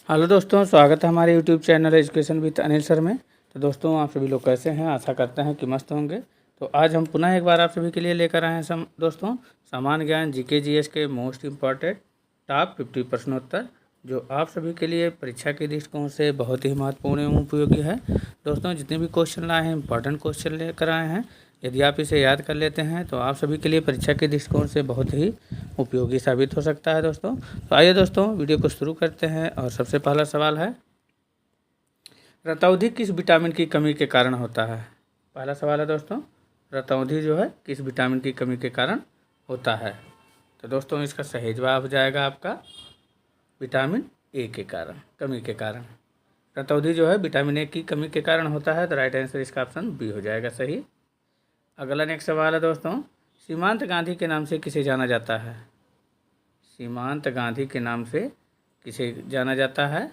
Hello दोस्तों, स्वागत है हमारे YouTube channel education with Anil sir में। तो दोस्तों, आप सभी लोग कैसे हैं? आशा करते हैं कि मस्त होंगे। तो आज हम पुनः एक बार आप सभी के लिए लेकर आए हैं दोस्तों सामान्य ज्ञान जीके जीएस के मोस्ट इम्पॉर्टेंट टॉप 50 प्रश्नोत्तर, जो आप सभी के लिए परीक्षा के दृष्टिकोण से बहुत ही महत्वपूर्ण एवं उपयोगी है। दोस्तों, जितने भी क्वेश्चन लाए हैं इंपॉर्टेंट क्वेश्चन लेकर आए हैं। यदि आप इसे याद कर लेते हैं तो आप सभी के लिए परीक्षा के दृष्टिकोण से बहुत ही उपयोगी साबित हो सकता है। दोस्तों, तो आइए दोस्तों वीडियो को शुरू करते हैं। और सबसे पहला सवाल है, रतौंधी किस विटामिन की कमी के कारण होता है? पहला सवाल है दोस्तों, रतौंधी जो है किस विटामिन की कमी के कारण होता है? तो दोस्तों, इसका सही जवाब हो जाएगा आपका विटामिन ए के कारण, कमी के कारण। रतौंधी जो है विटामिन ए की कमी के कारण होता है। तो राइट आंसर इसका ऑप्शन बी हो जाएगा सही। अगला नेक्स्ट सवाल है दोस्तों, सीमांत गांधी के नाम से किसे जाना जाता है? सीमांत गांधी के नाम से किसे जाना जाता है?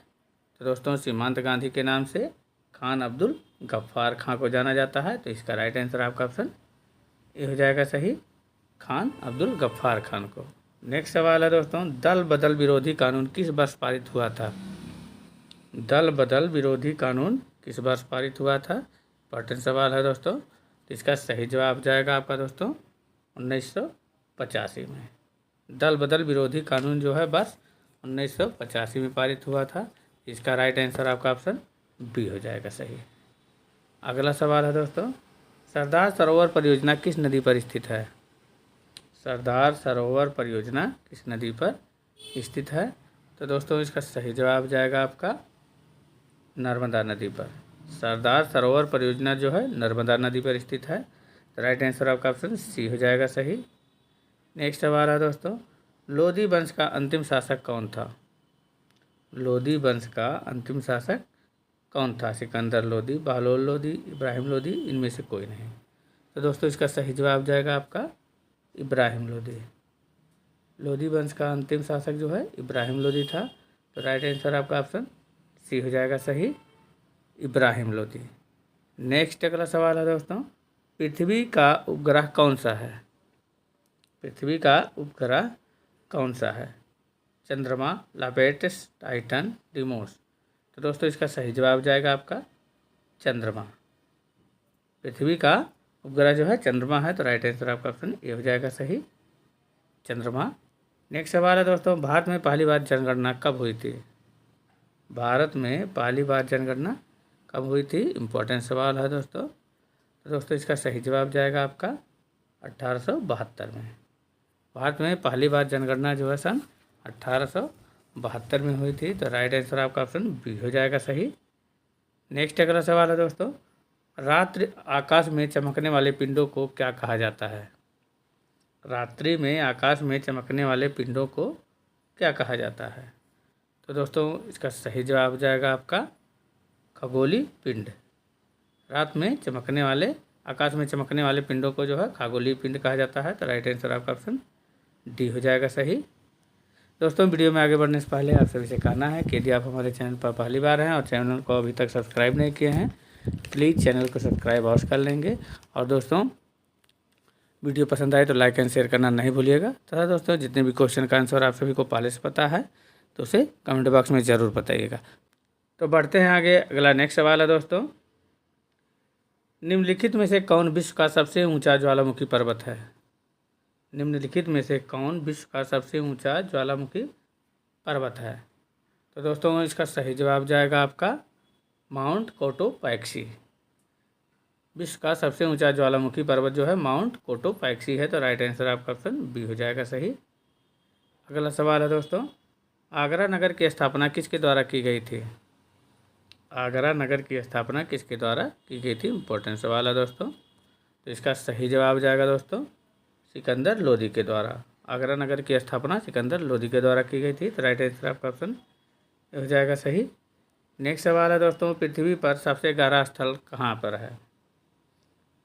तो दोस्तों, सीमांत गांधी के नाम से खान अब्दुल गफ्फार खां को जाना जाता है। तो इसका राइट आंसर आपका ऑप्शन ए हो जाएगा सही, खान अब्दुल गफ्फार खान को। नेक्स्ट सवाल है दोस्तों, दल बदल विरोधी कानून किस वर्ष पारित हुआ था? दल बदल विरोधी कानून किस वर्ष पारित हुआ था? इंपॉर्टेंट सवाल है दोस्तों। तो इसका सही जवाब जाएगा आपका दोस्तों 1985 में। दल बदल विरोधी कानून जो है वर्ष 1985 में पारित हुआ था। इसका राइट आंसर आपका ऑप्शन बी हो जाएगा सही। अगला सवाल है दोस्तों, सरदार सरोवर परियोजना किस नदी पर स्थित है? सरदार सरोवर परियोजना किस नदी पर स्थित है? तो दोस्तों, इसका सही जवाब जाएगा आपका नर्मदा नदी पर। सरदार सरोवर परियोजना जो है नर्मदा नदी पर स्थित है। तो राइट आंसर आपका ऑप्शन सी हो जाएगा सही। नेक्स्ट सवाल है दोस्तों, लोधी वंश का अंतिम शासक कौन था? लोधी वंश का अंतिम शासक कौन था? सिकंदर लोधी, बहलोल लोधी, इब्राहिम लोधी, इनमें से कोई नहीं। तो दोस्तों, इसका सही जवाब जाएगा आपका इब्राहिम लोधी। लोधी वंश का अंतिम शासक जो है इब्राहिम लोधी था। तो राइट आंसर आपका ऑप्शन सी हो जाएगा सही, इब्राहिम लोधी। नेक्स्ट अगला सवाल है दोस्तों, पृथ्वी का उपग्रह कौन सा है? पृथ्वी का उपग्रह कौन सा है? चंद्रमा, लापेटस, टाइटन, डिमोस। तो दोस्तों, इसका सही जवाब जाएगा आपका चंद्रमा। पृथ्वी का उपग्रह जो है चंद्रमा है। तो राइट आंसर आपका ऑप्शन ए हो जाएगा सही, चंद्रमा। नेक्स्ट सवाल है दोस्तों, भारत में पहली बार जनगणना कब हुई थी? भारत में पहली बार जनगणना कब हुई थी? इंपॉर्टेंट सवाल है दोस्तों। तो दोस्तों, इसका सही जवाब जाएगा आपका 1872 में। भारत में पहली बार जनगणना जो है सन 1872 में हुई थी। तो राइट आंसर आपका ऑप्शन बी हो जाएगा सही। नेक्स्ट अगला सवाल है दोस्तों, रात्रि आकाश में चमकने वाले पिंडों को क्या कहा जाता है? रात्रि में आकाश में चमकने वाले पिंडों को क्या कहा जाता है? तो दोस्तों, इसका सही जवाब जाएगा आपका खगोलीय पिंड। रात में चमकने वाले, आकाश में चमकने वाले पिंडों को जो है खगोलीय पिंड कहा जाता है। तो राइट आंसर आपका ऑप्शन डी हो जाएगा सही। दोस्तों, वीडियो में आगे बढ़ने से पहले आप सभी से कहना है कि यदि आप हमारे चैनल पर पहली बार हैं और चैनल को अभी तक सब्सक्राइब नहीं किए हैं, प्लीज़ चैनल को सब्सक्राइब अवश्य कर लेंगे। और दोस्तों, वीडियो पसंद आए तो लाइक एंड शेयर करना नहीं भूलिएगा। तथा दोस्तों, जितने भी क्वेश्चन का आंसर आप सभी को पहले से पता है तो उसे कमेंट बॉक्स में ज़रूर बताइएगा। तो बढ़ते हैं आगे। अगला नेक्स्ट सवाल है दोस्तों, निम्नलिखित में से कौन विश्व का सबसे ऊंचा ज्वालामुखी पर्वत है? निम्नलिखित में से कौन विश्व का सबसे ऊंचा ज्वालामुखी पर्वत है? तो दोस्तों, इसका सही जवाब जाएगा आपका माउंट कोटोपैक्सी। विश्व का सबसे ऊंचा ज्वालामुखी पर्वत जो है माउंट कोटोपैक्सी है। तो राइट आंसर आपका ऑप्शन बी हो जाएगा सही। अगला सवाल है दोस्तों, आगरा नगर की स्थापना किसके द्वारा की गई थी? आगरा नगर की स्थापना किसके द्वारा की गई थी? इंपॉर्टेंट सवाल है दोस्तों। तो इसका सही जवाब जाएगा दोस्तों सिकंदर लोधी के द्वारा। आगरा नगर की स्थापना सिकंदर लोधी के द्वारा की गई थी। तो राइट आंसर आपका ऑप्शन हो जाएगा सही। नेक्स्ट सवाल है दोस्तों, पृथ्वी पर सबसे गहरा स्थल कहाँ पर है?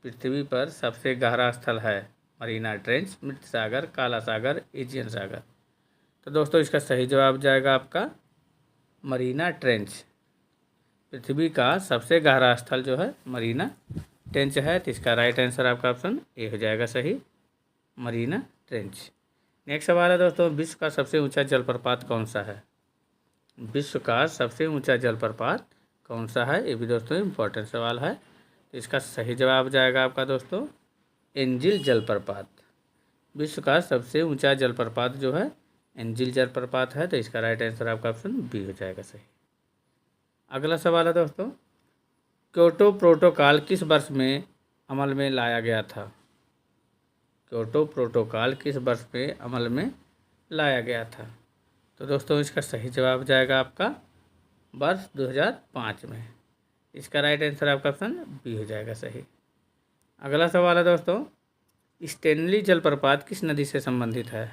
पृथ्वी पर सबसे गहरा स्थल है मरीना ट्रेंच, मृत सागर, काला सागर, एजियन सागर। तो दोस्तों, इसका सही जवाब जाएगा आपका मरीना ट्रेंच। पृथ्वी का सबसे गहरा स्थल जो है मरीना ट्रेंच है। तो इसका राइट आंसर आपका ऑप्शन ए हो जाएगा सही, मरीना ट्रेंच। नेक्स्ट सवाल है दोस्तों, विश्व का सबसे ऊंचा जलप्रपात कौन सा है? विश्व का सबसे ऊंचा जलप्रपात कौन सा है? ये भी दोस्तों इम्पोर्टेंट सवाल है। तो इसका सही जवाब जाएगा आपका दोस्तों एंजिल जलप्रपात। विश्व का सबसे ऊंचा जलप्रपात जो है एंजिल जलप्रपात है। तो इसका राइट आंसर आपका ऑप्शन बी हो जाएगा सही। अगला सवाल है दोस्तों, क्योटो प्रोटोकॉल किस वर्ष में अमल में लाया गया था? क्योटो प्रोटोकॉल किस वर्ष में अमल में लाया गया था? तो दोस्तों इसका सही जवाब जाएगा आपका वर्ष 2005 में। इसका राइट आंसर आपका ऑप्शन बी हो जाएगा सही। अगला सवाल है दोस्तों, स्टेनली जलप्रपात किस नदी से संबंधित है?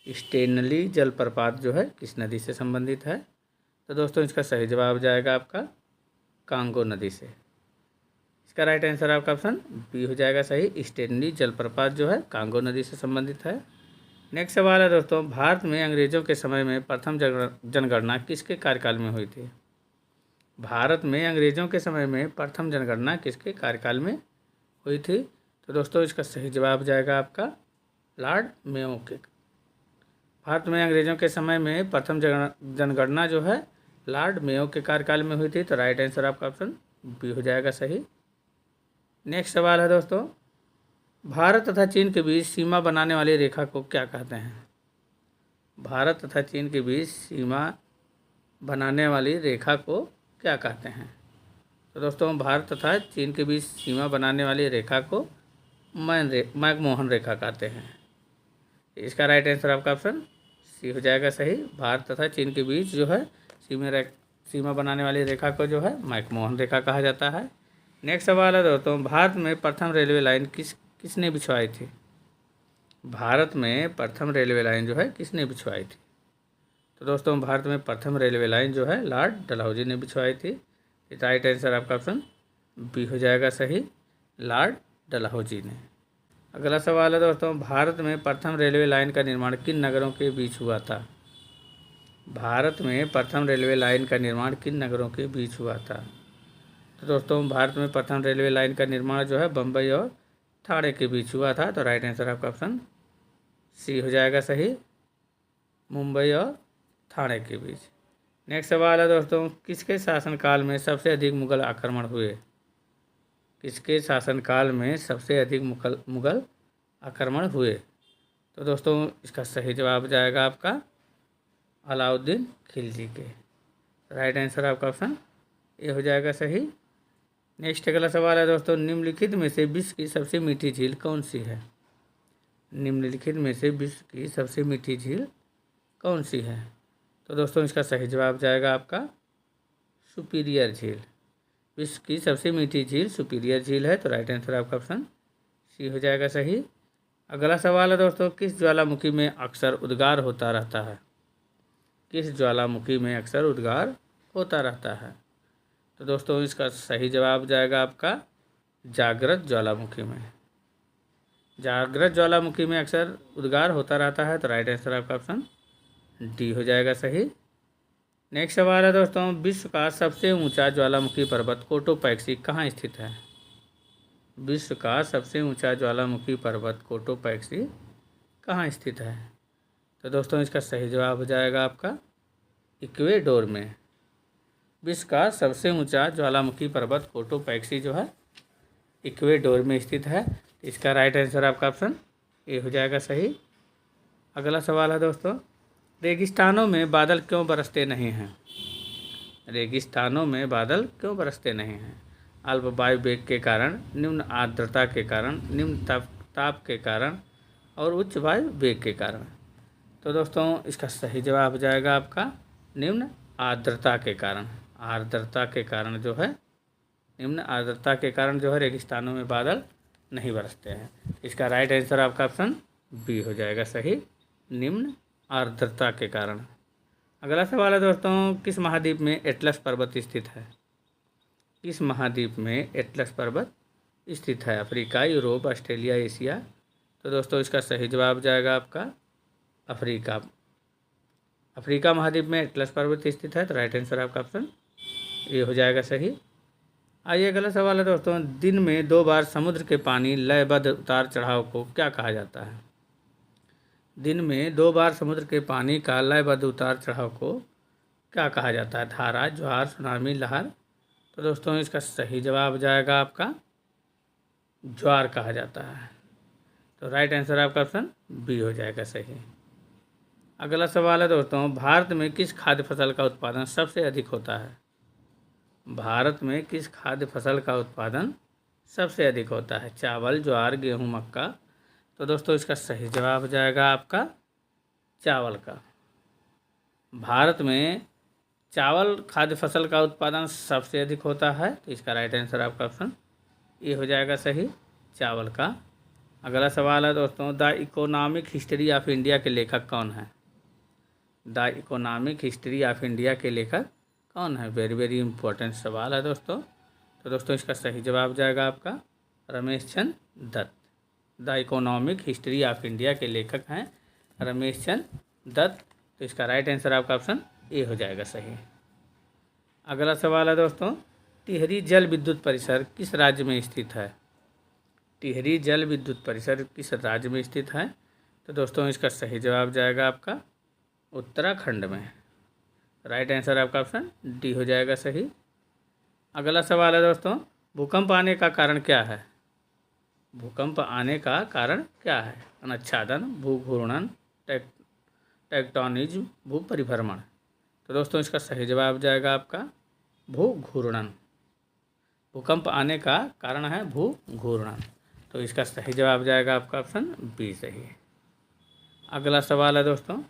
स्टेनली जलप्रपात जो है किस नदी से संबंधित है? तो दोस्तों इसका सही जवाब जाएगा आपका कांगो नदी से। इसका राइट आंसर आपका ऑप्शन बी हो जाएगा सही। स्टेनली जलप्रपात जो है कांगो नदी से संबंधित है। नेक्स्ट सवाल है दोस्तों, भारत में अंग्रेजों के समय में प्रथम जनगणना किसके कार्यकाल में हुई थी? भारत में अंग्रेजों के समय में प्रथम जनगणना किसके कार्यकाल में हुई थी? तो दोस्तों इसका सही जवाब जाएगा आपका लॉर्ड मेयो के। भारत में अंग्रेजों के समय में प्रथम जनगणना जो है लॉर्ड मेयो के कार्यकाल में हुई थी। तो राइट आंसर आपका ऑप्शन बी हो जाएगा सही। नेक्स्ट सवाल है दोस्तों, भारत तथा चीन के बीच सीमा बनाने वाली रेखा को क्या कहते हैं? भारत तथा चीन के बीच सीमा बनाने वाली रेखा को क्या कहते हैं? तो दोस्तों भारत तथा चीन के बीच सीमा बनाने वाली रेखा को मैकमोहन रेखा कहते हैं। इसका राइट आंसर आपका ऑप्शन सी हो जाएगा सही। भारत तथा चीन के बीच जो है सीमा बनाने वाली रेखा को जो है मैकमोहन रेखा कहा जाता है। नेक्स्ट सवाल है दोस्तों, भारत में प्रथम रेलवे लाइन किसने बिछवाई थी? भारत में प्रथम रेलवे लाइन जो है किसने बिछवाई थी? तो दोस्तों भारत में प्रथम रेलवे लाइन जो है लॉर्ड डलहौजी ने बिछवाई थी। राइट आंसर आपका ऑप्शन बी हो जाएगा सही, लॉर्ड डलहौजी ने। अगला सवाल है दोस्तों, भारत में प्रथम रेलवे लाइन का निर्माण किन नगरों के बीच हुआ था? भारत में प्रथम रेलवे लाइन का निर्माण किन नगरों के बीच हुआ था? तो दोस्तों भारत में प्रथम रेलवे लाइन का निर्माण जो है बम्बई और ठाणे के बीच हुआ था। तो राइट आंसर आपका ऑप्शन सी हो जाएगा सही, मुंबई और ठाणे के बीच। नेक्स्ट सवाल है दोस्तों, किसके शासनकाल में सबसे अधिक मुगल आक्रमण हुए? किसके शासनकाल में सबसे अधिक मुगल आक्रमण हुए? तो दोस्तों इसका सही जवाब जाएगा आपका अलाउद्दीन खिलजी के। राइट आंसर आपका ऑप्शन ए हो जाएगा सही। नेक्स्ट अगला सवाल है दोस्तों, निम्नलिखित में से विश्व की सबसे मीठी झील कौन सी है? निम्नलिखित में से विश्व की सबसे मीठी झील कौन सी है? तो दोस्तों इसका सही जवाब जाएगा आपका सुपीरियर झील। विश्व की सबसे मीठी झील सुपीरियर झील है। तो राइट आंसर आपका ऑप्शन सी हो जाएगा सही। अगला सवाल है दोस्तों, किस ज्वालामुखी में अक्सर उद्गार होता रहता है? किस ज्वालामुखी में अक्सर उद्गार होता रहता है? तो दोस्तों इसका सही जवाब जाएगा आपका जागृत ज्वालामुखी में। जागृत ज्वालामुखी में अक्सर उद्गार होता रहता है। तो राइट आंसर आपका ऑप्शन डी हो जाएगा सही। नेक्स्ट सवाल है दोस्तों, विश्व का सबसे ऊंचा ज्वालामुखी पर्वत कोटोपैक्सी कहाँ स्थित है? विश्व का सबसे ऊंचा ज्वालामुखी पर्वत कोटोपैक्सी कहाँ स्थित है? तो दोस्तों इसका सही जवाब हो जाएगा आपका इक्वेडोर में। विश्व का सबसे ऊंचा ज्वालामुखी पर्वत कोटोपैक्सी जो है इक्वेडोर में स्थित है। इसका राइट आंसर आपका ऑप्शन ए हो जाएगा सही। अगला सवाल है दोस्तों, रेगिस्तानों में बादल क्यों बरसते नहीं हैं? रेगिस्तानों में बादल क्यों बरसते नहीं हैं? अल्प वायु वेग के कारण, निम्न आर्द्रता के कारण, निम्न ताप के कारण और उच्च वायु वेग के कारण। तो दोस्तों इसका सही जवाब हो जाएगा आपका निम्न आर्द्रता के कारण। आर्द्रता के कारण जो है निम्न आर्द्रता के कारण जो है रेगिस्तानों में बादल नहीं बरसते हैं। इसका राइट आंसर आपका ऑप्शन बी हो जाएगा सही, निम्न आर्द्रता के कारण। अगला सवाल है दोस्तों, किस महाद्वीप में एटलस पर्वत स्थित है? किस महाद्वीप में एटलस पर्वत स्थित है? Africa, Europe, Australia, Asia? तो दोस्तों इसका सही जवाब जाएगा आपका अफ्रीका। अफ्रीका महाद्वीप में एटलस पर्वत स्थित है। तो राइट आंसर आपका ऑप्शन ये हो जाएगा सही। आइए अगला सवाल है दोस्तों, दिन में 2 बार समुद्र के पानी लयबद्ध उतार चढ़ाव को क्या कहा जाता है? दिन में 2 बार समुद्र के पानी का लयबद्ध उतार चढ़ाव को क्या कहा जाता है? धारा, ज्वार, सुनामी, लहर। तो दोस्तों इसका सही जवाब जाएगा आपका ज्वार कहा जाता है। तो राइट आंसर आपका ऑप्शन बी हो जाएगा सही। अगला सवाल है दोस्तों, भारत में किस खाद्य फसल का उत्पादन सबसे अधिक होता है? भारत में किस खाद्य फसल का उत्पादन सबसे अधिक होता है? चावल, ज्वार, गेहूं, मक्का। तो दोस्तों इसका सही जवाब जाएगा आपका चावल का। भारत में चावल खाद्य फसल का उत्पादन सबसे अधिक होता है, तो इसका राइट आंसर आपका ऑप्शन ए हो जाएगा सही, चावल का। अगला सवाल है दोस्तों, the economic history of India के लेखक कौन है? The economic history of India के लेखक कौन है? वेरी वेरी इंपॉर्टेंट सवाल है दोस्तों। तो दोस्तों इसका सही जवाब जाएगा आपका Ramesh Chandra Dutt. The economic history of India के लेखक हैं रमेश चंद्र दत्त। तो इसका राइट आंसर आपका ऑप्शन ए हो जाएगा सही। अगला सवाल है दोस्तों, टिहरी जल विद्युत परिसर किस राज्य में स्थित है? टिहरी जल विद्युत परिसर किस राज्य में स्थित है? तो दोस्तों इसका सही जवाब जाएगा आपका उत्तराखंड में। राइट आंसर आपका ऑप्शन डी हो जाएगा सही। अगला सवाल है दोस्तों, भूकंप आने का कारण क्या है? भूकंप आने का कारण क्या है? अनाच्छादन, भूघूर्णन, टेक्टोनिज्म, भू परिभ्रमण। तो दोस्तों इसका सही जवाब जाएगा आपका भूघूर्णन। भूकंप आने का कारण है भूघूर्णन। तो इसका सही जवाब जाएगा आपका ऑप्शन बी सही। अगला सवाल है दोस्तों,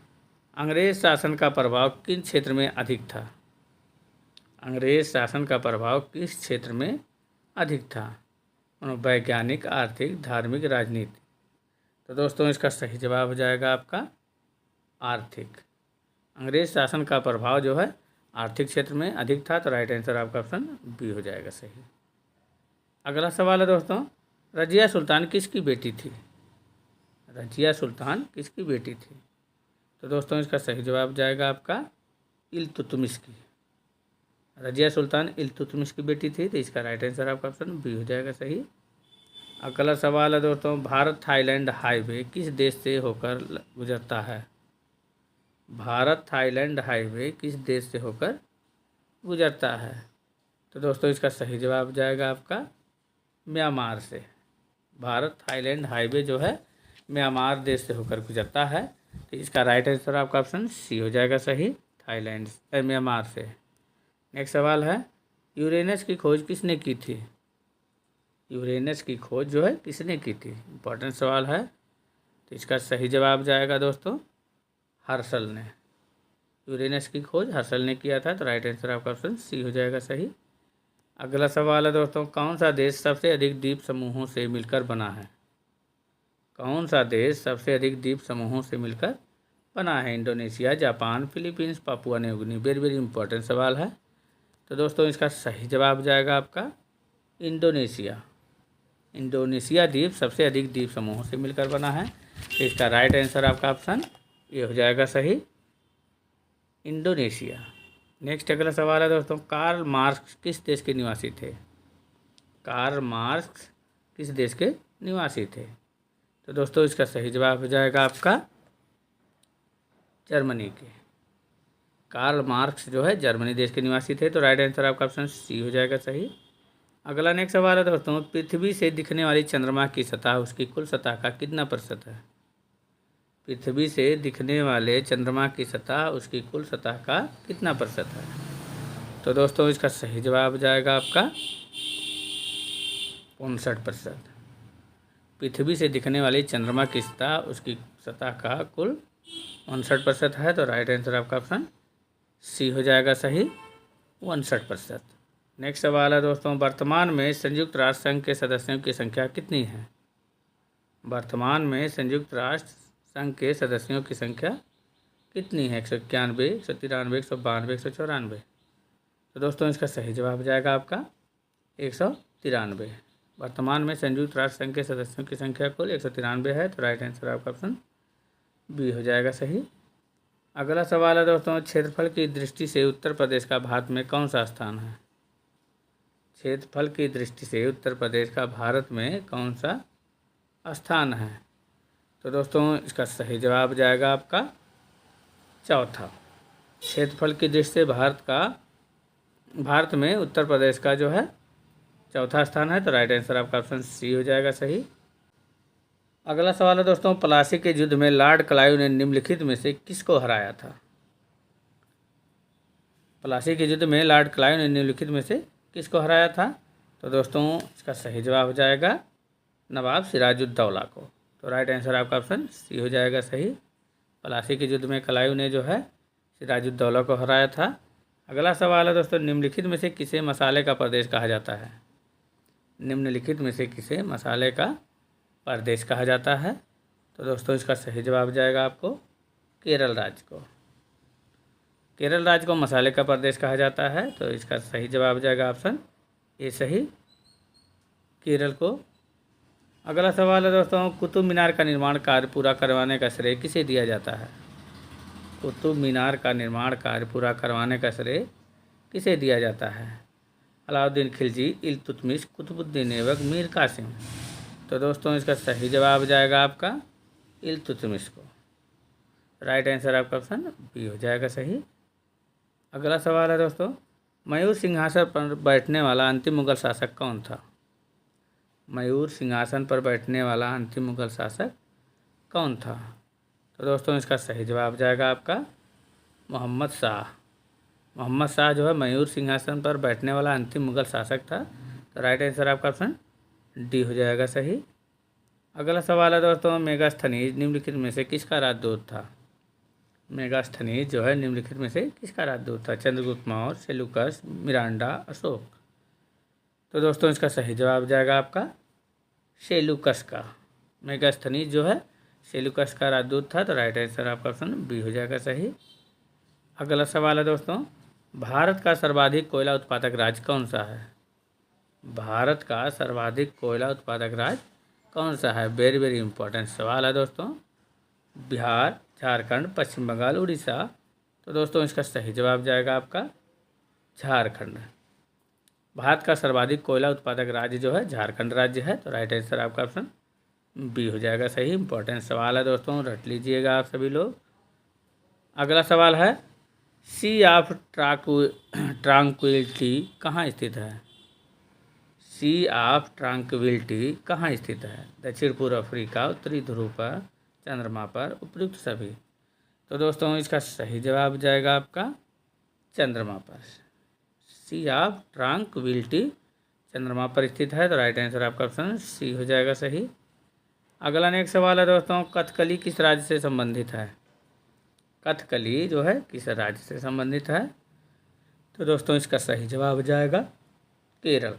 अंग्रेज शासन का प्रभाव किन क्षेत्र में अधिक था? अंग्रेज शासन का प्रभाव किस क्षेत्र में अधिक था? वैज्ञानिक, आर्थिक, धार्मिक, राजनीति। तो दोस्तों इसका सही जवाब हो जाएगा आपका आर्थिक। अंग्रेज शासन का प्रभाव जो है आर्थिक क्षेत्र में अधिक था। तो राइट आंसर आपका ऑप्शन बी हो जाएगा सही। अगला सवाल है दोस्तों, रजिया सुल्तान किसकी बेटी थी? रजिया सुल्तान किसकी बेटी थी? तो दोस्तों इसका सही जवाब जाएगा आपका इल्तुतमिश की। रजिया सुल्तान इल्तुतमिश की बेटी थी। तो इसका राइट आंसर आपका ऑप्शन बी हो जाएगा सही। अगला सवाल है दोस्तों, भारत थाईलैंड हाईवे किस देश से होकर गुजरता है? भारत थाईलैंड हाईवे किस देश से होकर गुजरता है? तो दोस्तों इसका सही जवाब जाएगा आपका म्यांमार से। भारत थाईलैंड हाईवे जो है म्यांमार देश से होकर गुजरता है। तो इसका राइट आंसर आपका ऑप्शन सी हो जाएगा सही, थाईलैंड म्यांमार से। नेक्स्ट सवाल है, यूरेनस की खोज किसने की थी? यूरेनस की खोज जो है किसने की थी? इंपॉर्टेंट सवाल है। तो इसका सही जवाब जाएगा दोस्तों हर्शल ने। यूरेनस की खोज हर्शल ने किया था। तो राइट आंसर आपका ऑप्शन सी हो जाएगा सही। अगला सवाल है दोस्तों, कौन सा देश सबसे अधिक द्वीप समूहों से मिलकर बना है? कौन सा देश सबसे अधिक द्वीप समूहों से मिलकर बना है? Indonesia, Japan, Philippines, Papua New Guinea. Very very important सवाल है। तो दोस्तों इसका सही जवाब जाएगा आपका इंडोनेशिया। इंडोनेशिया द्वीप सबसे अधिक द्वीप समूहों से मिलकर बना है। तो इसका राइट आंसर आपका ऑप्शन ये हो जाएगा सही, इंडोनेशिया। नेक्स्ट अगला सवाल है दोस्तों, कार्ल मार्क्स किस देश के निवासी थे? कार्ल मार्क्स किस देश के निवासी थे? तो दोस्तों इसका सही जवाब हो जाएगा आपका जर्मनी के। कार्ल मार्क्स जो है जर्मनी देश के निवासी थे। तो राइट आंसर आपका ऑप्शन सी हो जाएगा सही। अगला नेक्स्ट सवाल है दोस्तों, पृथ्वी से दिखने वाली चंद्रमा की सतह उसकी कुल सतह का कितना प्रतिशत है? पृथ्वी से दिखने वाले चंद्रमा की सतह उसकी कुल सतह का कितना प्रतिशत है? तो दोस्तों इसका सही जवाब जाएगा आपका 59%। पृथ्वी से दिखने वाली चंद्रमा की सतह उसकी सतह का कुल 59% है। तो राइट आंसर आपका ऑप्शन सी हो जाएगा सही, 59%। नेक्स्ट सवाल है दोस्तों, वर्तमान में संयुक्त राष्ट्र संघ के सदस्यों की संख्या कितनी है? वर्तमान में संयुक्त राष्ट्र संघ के सदस्यों की संख्या कितनी है? 191, 193, 192, 194। तो दोस्तों इसका सही जवाब जाएगा आपका 193। वर्तमान में संयुक्त राष्ट्र संघ के सदस्यों की संख्या कुल 193 है। तो राइट आंसर आपका ऑप्शन बी हो जाएगा सही। अगला सवाल है दोस्तों, क्षेत्रफल की दृष्टि से उत्तर प्रदेश का भारत में कौन सा स्थान है? क्षेत्रफल की दृष्टि से उत्तर प्रदेश का भारत में कौन सा स्थान है? तो दोस्तों इसका सही जवाब जाएगा आपका चौथा। क्षेत्रफल की दृष्टि से भारत में उत्तर प्रदेश का जो है चौथा स्थान है, तो राइट आंसर आपका ऑप्शन सी हो जाएगा सही। अगला सवाल है दोस्तों, प्लासी के युद्ध में लॉर्ड क्लाइव ने निम्नलिखित में से किसको हराया था? प्लासी के युद्ध में लॉर्ड क्लाइव ने निम्नलिखित में से किसको हराया था? तो दोस्तों इसका सही जवाब हो जाएगा नवाब सिराजुद्दौला को। तो राइट आंसर आपका ऑप्शन सी हो जाएगा सही। प्लासी के युद्ध में क्लाइव ने जो है सिराजुद्दौला को हराया था। अगला सवाल है दोस्तों, निम्नलिखित में से किसे मसाले का प्रदेश कहा जाता है? निम्नलिखित में से किसे मसाले का प्रदेश कहा जाता है? तो दोस्तों इसका सही जवाब हो जाएगा आपको केरल राज्य को। केरल राज्य को मसाले का प्रदेश कहा जाता है, तो इसका सही जवाब हो जाएगा ऑप्शन ए सही, केरल को। अगला सवाल है दोस्तों, कुतुब मीनार का निर्माण कार्य पूरा करवाने का श्रेय किसे दिया जाता है? कुतुब मीनार का निर्माण कार्य पूरा करवाने का श्रेय किसे दिया जाता है? अलाउद्दीन खिलजी, इल्तुतमिश, कुतुबुद्दीन ऐबक, मीर कासिम। तो दोस्तों इसका सही जवाब जाएगा आपका इल्तुतमिश को। राइट आंसर आपका ऑप्शन बी हो जाएगा सही। अगला सवाल है दोस्तों, मयूर सिंहासन पर बैठने वाला अंतिम मुगल शासक कौन था? मयूर सिंहासन पर बैठने वाला अंतिम मुगल शासक कौन था? तो दोस्तों इसका सही जवाब जाएगा आपका मोहम्मद शाह। मोहम्मद शाह जो है मयूर सिंहासन पर बैठने वाला अंतिम मुगल शासक था। तो राइट आंसर आपका ऑप्शन डी हो जाएगा सही। अगला सवाल है दोस्तों, मेगास्थनीज निम्नलिखित में से किसका राजदूत था? मेगास्थनीज जो है निम्नलिखित में से किसका राजदूत था? Chandragupta Maurya, Seleucus, Miranda, Ashok. तो दोस्तों इसका सही जवाब जाएगा आपका सेल्यूकस का। मेगास्थनीज जो है सेल्यूकस का राजदूत था। तो राइट आंसर आपका ऑप्शन बी हो जाएगा सही। अगला सवाल है दोस्तों, भारत का सर्वाधिक कोयला उत्पादक राज्य कौन सा है? भारत का सर्वाधिक कोयला उत्पादक राज्य कौन सा है? वेरी वेरी इंपॉर्टेंट सवाल है दोस्तों। बिहार, झारखंड, पश्चिम बंगाल, उड़ीसा। तो दोस्तों इसका सही जवाब जाएगा आपका झारखंड। भारत का सर्वाधिक कोयला उत्पादक राज्य जो है झारखंड राज्य है। तो राइट आंसर आपका ऑप्शन बी हो जाएगा सही। इंपॉर्टेंट सवाल है दोस्तों, रट लीजिएगा आप सभी लोग। अगला सवाल है, सी ऑफ ट्रांक्विलिटी कहाँ स्थित है? सी ऑफ ट्रांक्विलिटी कहाँ स्थित है? दक्षिण पूर्व अफ्रीका, उत्तरी ध्रुव पर, चंद्रमा पर, उपयुक्त सभी। तो दोस्तों इसका सही जवाब जाएगा आपका चंद्रमा पर। सी ऑफ ट्रांक्विलिटी चंद्रमा पर स्थित है। तो राइट आंसर आपका ऑप्शन सी हो जाएगा सही। अगला नेक्स्ट सवाल है दोस्तों, कथकली किस राज्य से संबंधित है? कथकली जो है किस राज्य से संबंधित है? तो दोस्तों इसका सही जवाब हो जाएगा केरल।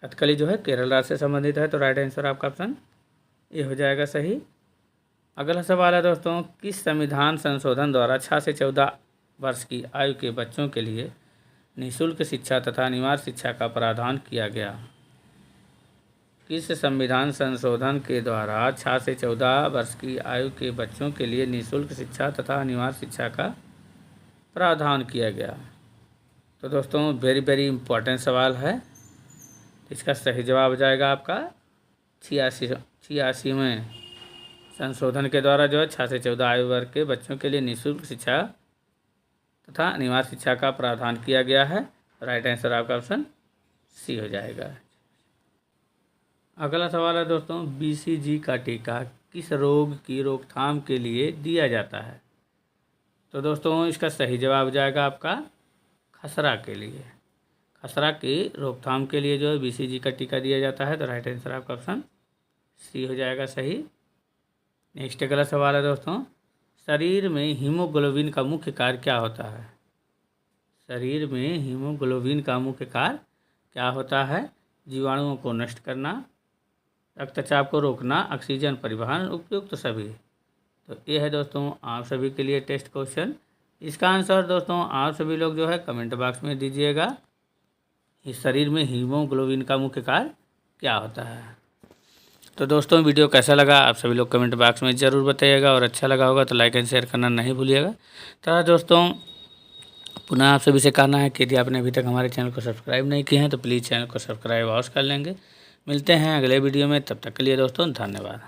कथकली जो है केरल राज्य से संबंधित है। तो राइट आंसर आपका ऑप्शन ये हो जाएगा सही। अगला सवाल है दोस्तों, किस संविधान संशोधन द्वारा 6 से 14 वर्ष की आयु के बच्चों के लिए निःशुल्क शिक्षा तथा अनिवार्य शिक्षा का प्रावधान किया गया? किस संविधान संशोधन के द्वारा 6 से 14 वर्ष की आयु के बच्चों के लिए निःशुल्क शिक्षा तथा अनिवार्य शिक्षा का प्रावधान किया गया? तो दोस्तों वेरी वेरी इंपॉर्टेंट सवाल है। इसका सही जवाब जाएगा आपका 86वें संशोधन के द्वारा जो है 6 से 14 आयु वर्ग के बच्चों के लिए निःशुल्क शिक्षा तथा अनिवार्य शिक्षा का प्रावधान किया गया है। राइट आंसर आपका ऑप्शन सी हो जाएगा। अगला सवाल है दोस्तों, बीसीजी का टीका किस रोग की रोकथाम के लिए दिया जाता है? तो दोस्तों इसका सही जवाब जाएगा आपका खसरा के लिए। खसरा की रोकथाम के लिए जो है बीसीजी का टीका दिया जाता है। तो राइट आंसर आपका ऑप्शन सी हो जाएगा सही। नेक्स्ट अगला सवाल है दोस्तों, शरीर में हीमोग्लोबिन का मुख्य कार्य क्या होता है? शरीर में हीमोग्लोबिन का मुख्य कार्य क्या होता है? जीवाणुओं को नष्ट करना, रक्तचाप को रोकना, ऑक्सीजन परिवहन, उपयुक्त सभी। तो ये है दोस्तों आप सभी के लिए टेस्ट क्वेश्चन। इसका आंसर दोस्तों आप सभी लोग जो है कमेंट बॉक्स में दीजिएगा। इस शरीर में हीमोग्लोबिन का मुख्य कार्य क्या होता है? तो दोस्तों वीडियो कैसा लगा आप सभी लोग कमेंट बॉक्स में ज़रूर बताइएगा, और अच्छा लगा होगा तो लाइक एंड शेयर करना नहीं भूलिएगा। तो दोस्तों पुनः आप सभी से कहना है कि यदि आपने अभी तक हमारे चैनल को सब्सक्राइब नहीं किए हैं तो प्लीज़ चैनल को सब्सक्राइब अवश्य कर लेंगे। मिलते हैं अगले वीडियो में, तब तक के लिए दोस्तों धन्यवाद।